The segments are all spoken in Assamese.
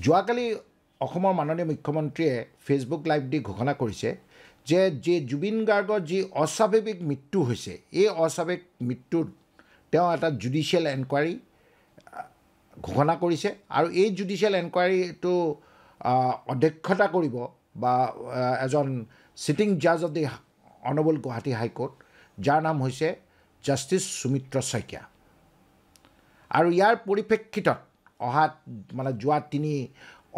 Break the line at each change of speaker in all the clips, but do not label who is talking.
যোৱাকালি অসমৰ মাননীয় মুখ্যমন্ত্ৰীয়ে ফেচবুক লাইভ দি ঘোষণা কৰিছে যে জুবিন গাৰ্গৰ যি অস্বাভাৱিক মৃত্যু হৈছে এই অস্বাভাৱিক মৃত্যুত তেওঁ এটা জুডিচিয়েল এনকুৱাৰী ঘোষণা কৰিছে আৰু এই জুডিচিয়েল এনকুৱাৰীটো অধ্যক্ষতা কৰিব বা এজন সিটিং জাজ of the honourable Guwahati high court যাৰ নাম হৈছে জাষ্টিছ সুমিত্ৰ শইকীয়া আৰু ইয়াৰ পৰিপ্ৰেক্ষিতত অহা মানে যোৱা 3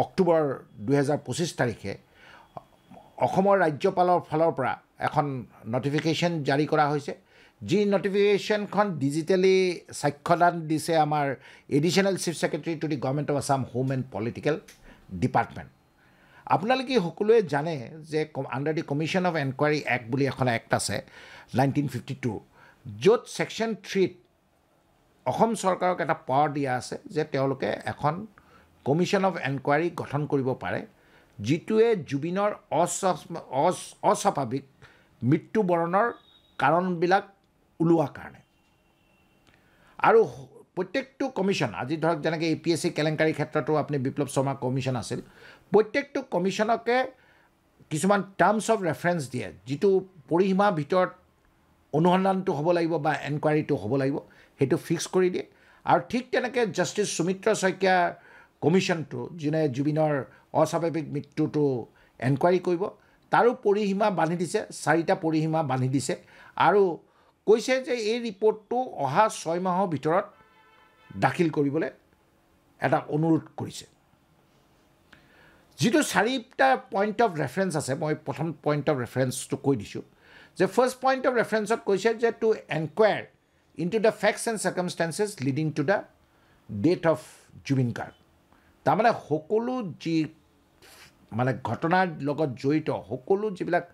অক্টোবৰ 2025 তাৰিখে অসমৰ ৰাজ্যপালৰ ফালৰ পৰা এখন নটিফিকেশ্যন জাৰি কৰা হৈছে যি নটিফিকেশ্যনখন ডিজিটেলি সাক্ষ্যদান দিছে আমাৰ additional chief secretary to the government of Assam home and political department আপোনালোকে সকলোৱে জানে যে under the commission of enquiry act বুলি এখন এক্ট আছে 1952 য'ত ছেকশ্যন 3 অসম চৰকাৰক এটা পাৱাৰ দিয়া আছে যে তেওঁলোকে এখন কমিশ্যন অফ এনকুৱাৰী গঠন কৰিব পাৰে যিটোৱে জুবিনৰ অস্বাভাৱিক মৃত্যুবৰণৰ কাৰণবিলাক ওলোৱাৰ কাৰণে আৰু প্ৰত্যেকটো কমিশ্যন আজি ধৰক যেনেকৈ APSC কেলেংকাৰী ক্ষেত্ৰতো আপুনি বিপ্লৱ শৰ্মা কমিশ্যন আছিল প্ৰত্যেকটো কমিশ্যনকে কিছুমান টাৰ্মছ অফ ৰেফাৰেঞ্চ দিয়ে যিটো পৰিসীমাৰ ভিতৰত অনুসন্ধানটো হ'ব লাগিব বা এনকুৱাৰীটো হ'ব লাগিব সেইটো ফিক্স কৰি দিয়ে আৰু ঠিক তেনেকৈ জাষ্টিছ সুমিত্ৰ শইকীয়া কমিশ্যনটো যোনে জুবিনৰ অস্বাভাৱিক মৃত্যুটো এনকুৱাৰী কৰিব তাৰো পৰিসীমা বান্ধি দিছে 4টা পৰিসীমা বান্ধি দিছে আৰু কৈছে যে এই ৰিপৰ্টটো অহা 6 মাহৰ ভিতৰত দাখিল কৰিবলৈ এটা অনুৰোধ কৰিছে যিটো 4টা পইণ্ট অফ ৰেফাৰেঞ্চ আছে মই প্ৰথম পইণ্ট অফ ৰেফাৰেঞ্চটো কৈ দিছোঁ যে ফাৰ্ষ্ট পইণ্ট অফ ৰেফাৰেঞ্চত কৈছে যে two এনকুৱায়াৰ into the facts and circumstances leading to the death of Jubin Garg তাৰমানে সকলো যি মানে ঘটনাৰ লগত জড়িত সকলো যিবিলাক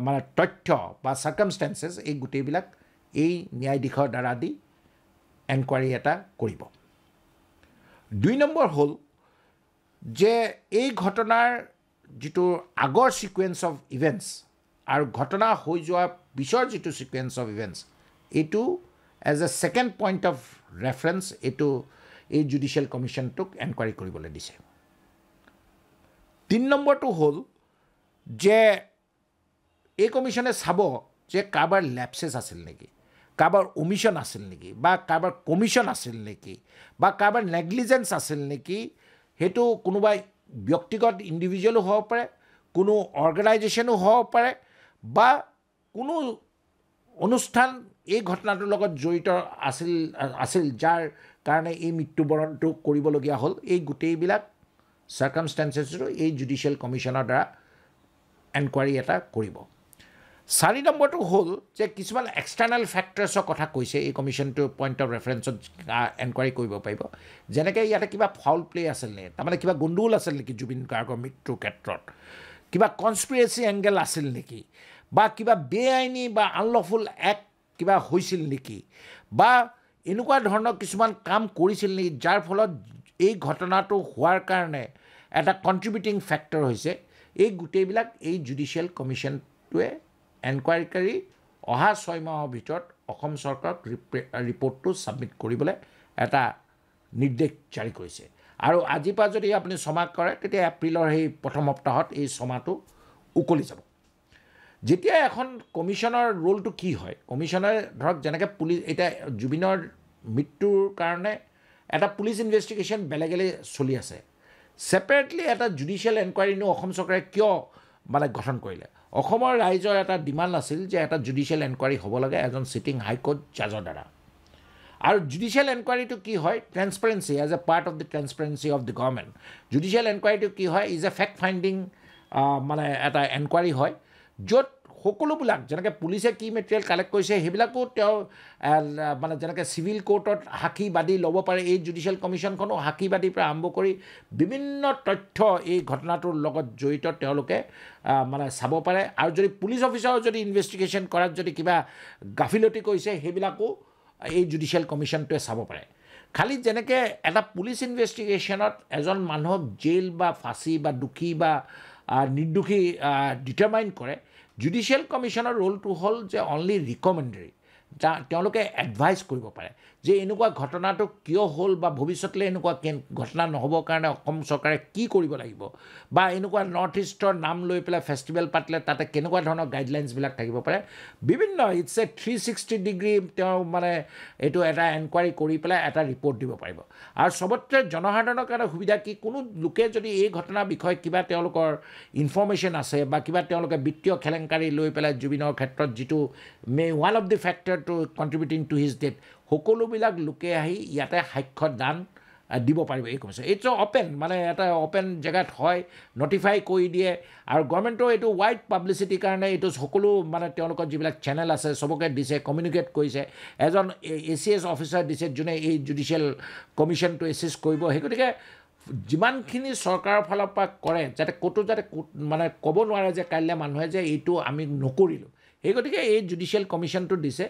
মানে তথ্য বা সাৰ্কামষ্টেন্সেছ এই গোটেইবিলাক এই ন্যায়াধীশৰ দ্বাৰা দি এনকুৱাৰী এটা কৰিব 2 নম্বৰ হ'ল যে এই ঘটনাৰ যিটো আগৰ সিকুৱেন্স অফ ইভেন্টছ আৰু ঘটনা হৈ যোৱাৰ পিছৰ যিটো সিকুৱেন্স অফ ইভেন্টছ এইটো as a second point of reference এইটো এই জুডিচিয়েল কমিশ্যনটোক এনকুৱাৰী কৰিবলৈ দিছে 3 নম্বৰটো হ'ল যে এই কমিশ্যনে চাব যে কাৰোবাৰ লেপছেছ আছিল নেকি কাৰোবাৰ ওমিশ্যন আছিল নেকি বা কাৰোবাৰ কমিশ্যন আছিল নেকি বা কাৰোবাৰ নেগলিজেঞ্চ আছিল নেকি সেইটো কোনোবা ব্যক্তিগত ইণ্ডিভিজুৱেলো হ'ব পাৰে কোনো অৰ্গেনাইজেশ্যনো হ'ব পাৰে বা কোনো অনুষ্ঠান এই ঘটনাটোৰ লগত জড়িত আছিল যাৰ কাৰণে এই মৃত্যুবৰণটো কৰিবলগীয়া হ'ল এই গোটেইবিলাক সাৰ্কামষ্টেন্সেছটো এই জুডিচিয়েল কমিশ্যনৰ দ্বাৰা এনকুৱাৰী এটা কৰিব 4 নম্বৰটো হ'ল যে কিছুমান এক্সটাৰ্নেল ফেক্টৰ্ছৰ কথা কৈছে এই কমিশ্যনটো পইণ্ট অফ ৰেফাৰেঞ্চত এনকুৱাৰী কৰিব পাৰিব যেনেকৈ ইয়াতে কিবা ফাউল প্লে আছিল নেকি তাৰমানে কিবা গণ্ডগোল আছিল নেকি জুবিন গাৰ্গৰ মৃত্যুৰ ক্ষেত্ৰত কিবা কনস্পিৰেচি এংগেল আছিল নেকি বা কিবা বেআইনী বা আনলফুল এক্ট কিবা হৈছিল নেকি বা এনেকুৱা ধৰণৰ কিছুমান কাম কৰিছিল নেকি যাৰ ফলত এই ঘটনাটো হোৱাৰ কাৰণে এটা কণ্ট্ৰিবিউটিং ফেক্টৰ হৈছে এই গোটেইবিলাক এই জুডিচিয়েল কমিশ্যনটোৱে এনকুৱাৰী কৰি অহা 6 মাহৰ ভিতৰত অসম চৰকাৰক ৰিপৰ্টটো ছাবমিট কৰিবলৈ এটা নিৰ্দেশ জাৰি কৰিছে আৰু আজিৰ পৰা যদি আপুনি ছমাহ কৰে তেতিয়া এপ্ৰিলৰ সেই প্ৰথম সপ্তাহত এই ছমাহটো উকলি যাব যেতিয়া এখন কমিশ্যনৰ ৰোলটো কি হয় কমিশ্যনে ধৰক যেনেকৈ পুলিচ এতিয়া জুবিনৰ মৃত্যুৰ কাৰণে এটা পুলিচ ইনভেষ্টিগেশ্যন বেলেগ চলি আছে ছেপাৰেটলি এটা জুডিচিয়েল এনকুৱাৰীনো অসম চৰকাৰে কিয় মানে গঠন কৰিলে অসমৰ ৰাইজৰ এটা ডিমাণ্ড আছিল যে এটা জুডিচিয়েল এনকুৱাৰী হ'ব লাগে এজন সিটিং হাইকোৰ্ট জাজৰ দ্বাৰা আৰু জুডিচিয়েল এনকুৱাৰীটো কি হয় transparency as a part of the transparency of the government judicial এনকুৱাৰীটো কি হয় ইজ এ ফেক্ট ফাইণ্ডিং মানে এটা এনকুৱাৰী হয় য'ত সকলোবিলাক যেনেকৈ পুলিচে কি মেটেৰিয়েল কালেক্ট কৰিছে সেইবিলাকো তেওঁ মানে যেনেকৈ চিভিল কোৰ্টত সাক্ষীবাদী ল'ব পাৰে এই জুডিচিয়েল কমিশ্যনখনো সাক্ষীবাদীৰ পৰা আৰম্ভ কৰি বিভিন্ন তথ্য এই ঘটনাটোৰ লগত জড়িত তেওঁলোকে মানে চাব পাৰে আৰু যদি পুলিচ অফিচাৰো যদি ইনভেষ্টিগেশ্যন কৰাত যদি কিবা গাফিলতি কৰিছে সেইবিলাকো এই জুডিচিয়েল কমিশ্যনটোৱে চাব পাৰে খালি যেনেকৈ এটা পুলিচ ইনভেষ্টিগেশ্যনত এজন মানুহক জেইল বা ফাঁচি বা দোষী বা নিৰ্দোষী ডিটাৰমাইন কৰে জুডিচিয়েল কমিশ্যনৰ ৰোলটো হ'ল যে অনলি ৰিকমেণ্ডেৰী তেওঁলোকে এডভাইচ কৰিব পাৰে যে এনেকুৱা ঘটনাটো কিয় হ'ল বা ভৱিষ্যতলৈ এনেকুৱা ঘটনা নহ'বৰ কাৰণে অসম চৰকাৰে কি কৰিব লাগিব বা এনেকুৱা নৰ্থ ইষ্টৰ নাম লৈ পেলাই ফেষ্টিভেল পাতিলে তাতে কেনেকুৱা ধৰণৰ গাইডলাইনছবিলাক থাকিব পাৰে বিভিন্ন ইটছ এ 360 ডিগ্ৰী তেওঁ মানে এইটো এটা এনকুৱাৰী কৰি পেলাই এটা ৰিপৰ্ট দিব পাৰিব আৰু চবতকৈ জনসাধাৰণৰ কাৰণে সুবিধা কি কোনো লোকে যদি এই ঘটনাৰ বিষয়ে কিবা তেওঁলোকৰ ইনফৰ্মেশ্যন আছে বা কিবা তেওঁলোকে বিত্তীয় খেলেংকাৰী লৈ পেলাই জুবিনৰ ক্ষেত্ৰত যিটো one of the factor to contributing to his death সকলোবিলাক লোকে আহি ইয়াতে সাক্ষ্য দান দিব পাৰিব এই কমিশ্যন ইটছ অ'পেন মানে এটা অ'পেন জেগাত হয় নটিফাই কৰি দিয়ে আৰু গভৰ্ণমেণ্টৰ এইটো ৱাইড পাব্লিচিটিৰ কাৰণে এইটো সকলো মানে তেওঁলোকৰ যিবিলাক চেনেল আছে চবকে দিছে কমিউনিকেট কৰিছে এজন ACS অফিচাৰ দিছে যোনে এই জুডিচিয়েল কমিশ্যনটো এচিষ্ট কৰিব সেই গতিকে যিমানখিনি চৰকাৰৰ ফালৰ পৰা কৰে যাতে ক'তো যাতে মানে ক'ব নোৱাৰে যে কাইলৈ মানুহে যে এইটো আমি নকৰিলোঁ সেই গতিকে এই জুডিচিয়েল কমিশ্যনটো দিছে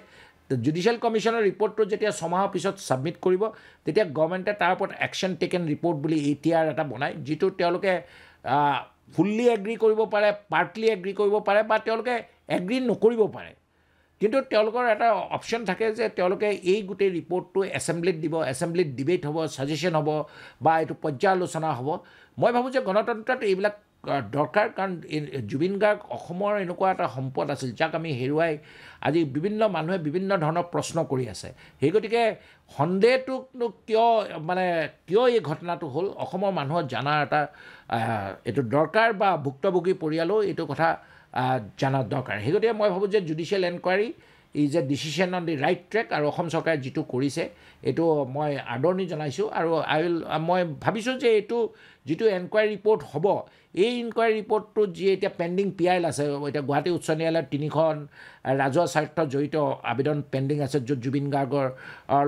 জুডিচিয়েল কমিশ্যনৰ ৰিপৰ্টটো যেতিয়া ছমাহৰ পিছত ছাবমিট কৰিব তেতিয়া গভৰ্ণমেণ্টে তাৰ ওপৰত একশ্যন টেকেন ৰিপৰ্ট বুলি ATR এটা বনায় যিটো তেওঁলোকে ফুল্লি এগ্ৰী কৰিব পাৰে পাৰ্টলি এগ্ৰী কৰিব পাৰে বা তেওঁলোকে এগ্ৰী নকৰিব পাৰে কিন্তু তেওঁলোকৰ এটা অপশ্যন থাকে যে তেওঁলোকে এই গোটেই ৰিপৰ্টটো এছেম্বলিত দিব এছেম্বলিত ডিবেট হ'ব ছাজেশ্যন হ'ব বা এইটো পৰ্যালোচনা হ'ব মই ভাবোঁ যে গণতন্ত্ৰত এইবিলাক দৰকাৰ কাৰণ জুবিন গাৰ্গ অসমৰ এনেকুৱা এটা সম্পদ আছিল যাক আমি হেৰুৱাই আজি বিভিন্ন মানুহে বিভিন্ন ধৰণৰ প্ৰশ্ন কৰি আছে সেই গতিকে সন্দেহটোকনো কিয় এই ঘটনাটো হ'ল অসমৰ মানুহৰ জনাৰ এটা এইটো দৰকাৰ বা ভুক্তভোগী পৰিয়ালেও এইটো কথা জানাৰ দৰকাৰ সেই গতিকে মই ভাবোঁ যে judicial enquiry is a decision on the right track আৰু অসম চৰকাৰে যিটো কৰিছে এইটো মই আদৰণি জনাইছোঁ আৰু মই ভাবিছোঁ যে এইটো যিটো এনকুৱাৰী ৰিপৰ্ট হ'ব এই ইনকুৱাৰী ৰিপৰ্টটো যি এতিয়া পেণ্ডিং PIL আছে এতিয়া গুৱাহাটী উচ্চ ন্যায়ালয়ত 3খন ৰাজহুৱা স্বাৰ্থ জড়িত আবেদন পেণ্ডিং আছে য'ত জুবিন গাৰ্গৰ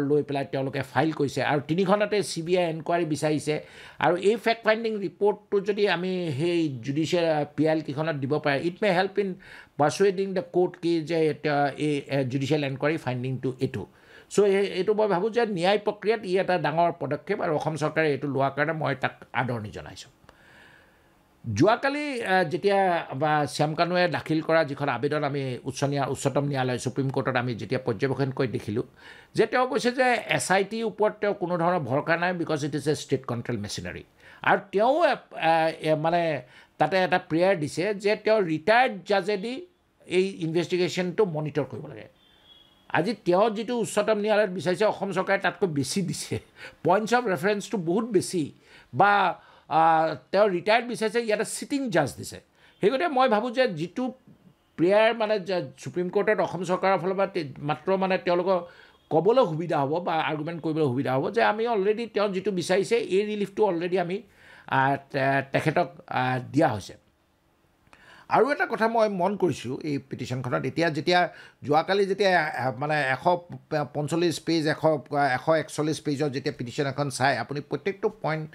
লৈ পেলাই তেওঁলোকে ফাইল কৰিছে আৰু 3খনতে CBI এনকুৱাৰী বিচাৰিছে আৰু এই ফেক্ট ফাইণ্ডিং ৰিপৰ্টটো যদি আমি সেই জুডিচিয়েল PIL কেইখনত দিব পাৰে it may help in persuading the court কি যে এই জুডিচিয়েল এনকুৱাৰী ফাইণ্ডিংটো এইটো চ' এইটো মই ভাবোঁ যে ন্যায় প্ৰক্ৰিয়াত ই এটা ডাঙৰ পদক্ষেপ আৰু অসম চৰকাৰে এইটো লোৱাৰ কাৰণে মই তাক আদৰণি জনাইছোঁ যোৱাকালি যেতিয়া বা শ্যামকানুৱে দাখিল কৰা যিখন আবেদন আমি উচ্চতম ন্যায়ালয় সুপ্ৰিম কোৰ্টত আমি যেতিয়া পৰ্যবেক্ষণ কৰি দেখিলোঁ যে তেওঁ কৈছে যে SIT ওপৰত তেওঁ কোনো ধৰণৰ ভৰসা নাই because it is a state control machinery আৰু তেওঁ মানে তাতে এটা প্ৰেয়াৰ দিছে যে তেওঁ ৰিটায়াৰ্ড জাজেদি এই ইনভেষ্টিগেশ্যনটো মনিটৰ কৰিব লাগে আজি তেওঁ যিটো উচ্চতম ন্যায়ালয়ত বিচাৰিছে অসম চৰকাৰে তাতকৈ বেছি দিছে পইণ্টছ অফ ৰেফাৰেঞ্চটো বহুত বেছি বা তেওঁ ৰিটায়াৰ্ড বিচাৰিছে ইয়াতে চিটিং জাজ দিছে সেই গতিকে মই ভাবোঁ যে যিটো প্ৰেয়াৰ মানে সুপ্ৰিম কোৰ্টত অসম চৰকাৰৰ ফালৰ পৰা মাত্ৰ মানে তেওঁলোকৰ ক'বলৈ সুবিধা হ'ব বা আৰ্গুমেণ্ট কৰিবলৈ সুবিধা হ'ব যে আমি অলৰেডি তেওঁ যিটো বিচাৰিছে এই ৰিলিফটো অলৰেডি আমি তেখেতক দিয়া হৈছে আৰু এটা কথা মই মন কৰিছোঁ এই পিটিশ্যনখনত যেতিয়া যোৱাকালি যেতিয়া মানে 145 পেজ 141 পেজৰ যেতিয়া পিটিশ্যন এখন চাই আপুনি প্ৰত্যেকটো পইণ্ট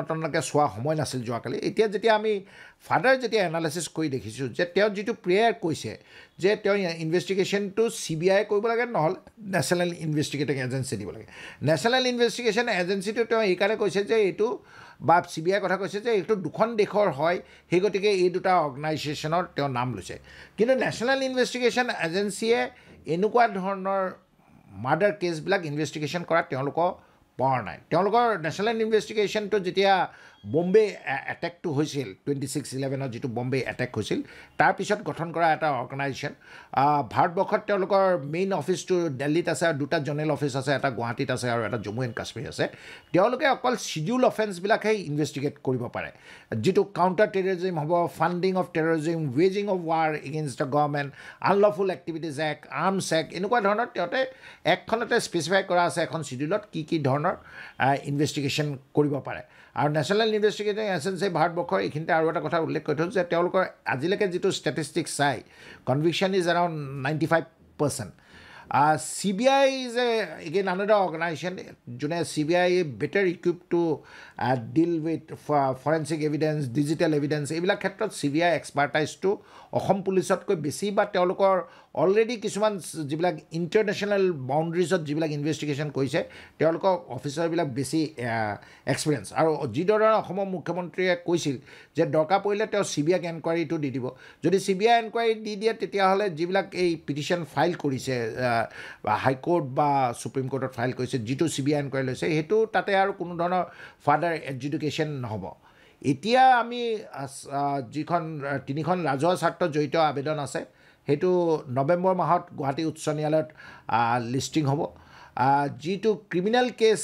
তন্নকৈ চোৱা সময় নাছিল যোৱাকালি এতিয়া যেতিয়া আমি ফাৰ্ডাৰ যেতিয়া এনালাইচিছ কৰি দেখিছোঁ যে তেওঁ যিটো প্ৰেয়াৰ কৈছে যে তেওঁ ইনভেষ্টিগেশ্যনটো CBI কৰিব লাগে নহ'লে নেশ্যনেল ইনভেষ্টিগেটিং এজেঞ্চি দিব লাগে নেশ্যনেল ইনভেষ্টিগেশ্যন এজেঞ্চিটো তেওঁ এইকাৰণে কৈছে যে এইটো বা CBI কথা কৈছে যে এইটো দুখন দেশৰ হয় সেই গতিকে এই দুটা অৰ্গেনাইজেশ্যনৰ তেওঁ নাম লৈছে কিন্তু নেশ্যনেল ইনভেষ্টিগেশ্যন এজেঞ্চিয়ে এনেকুৱা ধৰণৰ মাৰ্ডাৰ কেছবিলাক ইনভেষ্টিগেশ্যন কৰা তেওঁলোকৰ পাৱাৰ নাই তেওঁলোকৰ নেশ্যনেল ইনভেষ্টিগেশ্যনটো যেতিয়া বম্বে এটেকটো হৈছিল 26/11 যিটো বম্বে এটেক হৈছিল তাৰপিছত গঠন কৰা এটা অৰ্গেনাইজেশ্যন ভাৰতবৰ্ষত তেওঁলোকৰ মেইন অফিচটো দিল্লীত আছে আৰু দুটা জনেৰেল অফিচ আছে এটা গুৱাহাটীত আছে আৰু এটা জম্মু এণ্ড কাশ্মীৰ আছে তেওঁলোকে অকল শিডিউল অফেন্সবিলাকহে ইনভেষ্টিগেট কৰিব পাৰে যিটো কাউণ্টাৰ টেৰৰিজিম হ'ব ফাণ্ডিং অফ টেৰৰিজিম ৱেজিং of war against the government unlawful activities act arms act এনেকুৱা ধৰণৰ তেওঁতে একখনতে স্পেচিফাই কৰা আছে এখন শিডিউলত কি ধৰণৰ ইনভেষ্টিগেশ্যন কৰিব পাৰে আৰু নেশ্যনেল ইনভেষ্টিগেটিং এজেঞ্চি ভাৰতবৰ্ষৰ এইখিনিতে আৰু এটা কথা উল্লেখ কৰি থৈছোঁ যে তেওঁলোকৰ আজিলৈকে যিটো ষ্টেটিষ্টিক্স চাই conviction is around 95%. CBI is again another organization. CBI is better equipped to deal with forensic evidence, digital evidence. এইবিলাক ক্ষেত্ৰত CBI expertise to অসম পুলিচতকৈ বেছি বা তেওঁলোকৰ অলৰেডি কিছুমান যিবিলাক ইণ্টাৰনেশ্যনেল বাউণ্ডাৰীজত যিবিলাক ইনভেষ্টিগেশ্যন কৰিছে তেওঁলোকৰ অফিচাৰবিলাক বেছি এক্সপিৰিয়েঞ্চ আৰু যিদৰে অসমৰ মুখ্যমন্ত্ৰীয়ে কৈছিল যে দৰকাৰ পৰিলে তেওঁ CBI এনকুৱাৰীটো দি দিব যদি CBI এনকুৱাৰী দি দিয়ে তেতিয়াহ'লে যিবিলাক এই পিটিশ্যন ফাইল কৰিছে হাইকোৰ্ট বা সুপ্ৰিম কোৰ্টত ফাইল কৰিছে, যিটো CBI এনকুৱাৰী লৈছে, সেইটো তাতে আৰু কোনো ধৰণৰ ফাৰ্ডাৰ এডজুডিকেশ্যন নহ'ব। এতিয়া আমি যিখন 3খন ৰাজহুৱা স্বাৰ্থ জড়িত আবেদন আছে, সেইটো নৱেম্বৰ মাহত গুৱাহাটী উচ্চ ন্যায়ালয়ত লিষ্টিং হ'ব। যিটো ক্ৰিমিনেল কেছ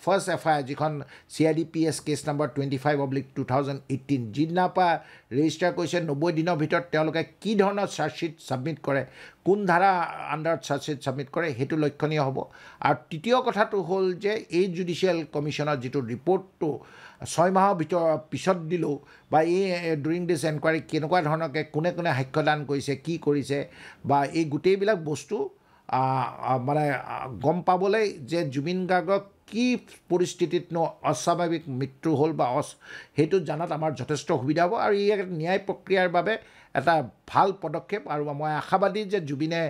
ফাৰ্ষ্ট FIR, যিখন CIDPS কেছ নম্বৰ 25/2018, যিদিনাৰ পৰা ৰেজিষ্টাৰ কৰিছে 90 দিনৰ ভিতৰত তেওঁলোকে কি ধৰণৰ চাৰ্জশ্বিট ছাবমিট কৰে, কোন ধাৰা আণ্ডাৰত চাৰ্জশ্বিট ছাবমিট কৰে, সেইটো লক্ষণীয় হ'ব। আৰু তৃতীয় কথাটো হ'ল যে এই জুডিচিয়েল কমিশ্যনৰ যিটো ৰিপৰ্টটো 6 মাহৰ পিছত দিলেও বা এই ডুৰিং দিছ এনকুৱাৰী কেনেকুৱা ধৰণৰকৈ কোনে কোনে সাক্ষ্যদান কৰিছে, কি কৰিছে, বা এই গোটেইবিলাক বস্তু মানে গম পাবলৈ যে জুবিন গাৰ্গক কি পৰিস্থিতিতনো অস্বাভাৱিক মৃত্যু হ'ল বা সেইটো জানাত আমাৰ যথেষ্ট সুবিধা হ'ব। আৰু ই ন্যায় প্ৰক্ৰিয়াৰ বাবে এটা ভাল পদক্ষেপ, আৰু মই আশাবাদী যে জুবিনে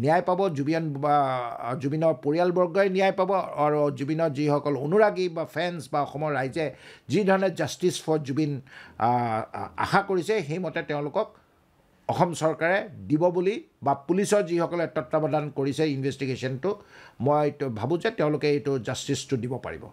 ন্যায় পাব, জুবিনৰ পৰিয়ালবৰ্গই ন্যায় পাব, আৰু জুবিনৰ যিসকল অনুৰাগী বা ফেন্স বা অসমৰ ৰাইজে যি ধৰণে জাষ্টিছ ফৰ জুবিন আশা কৰিছে, সেইমতে তেওঁলোকক অসম চৰকাৰে দিব বুলি, বা পুলিচৰ যিসকলে তত্বাৱধান কৰিছে ইনভেষ্টিগেশ্যনটো, মই ভাবোঁ যে তেওঁলোকে এইটো জাষ্টিছটো দিব পাৰিব।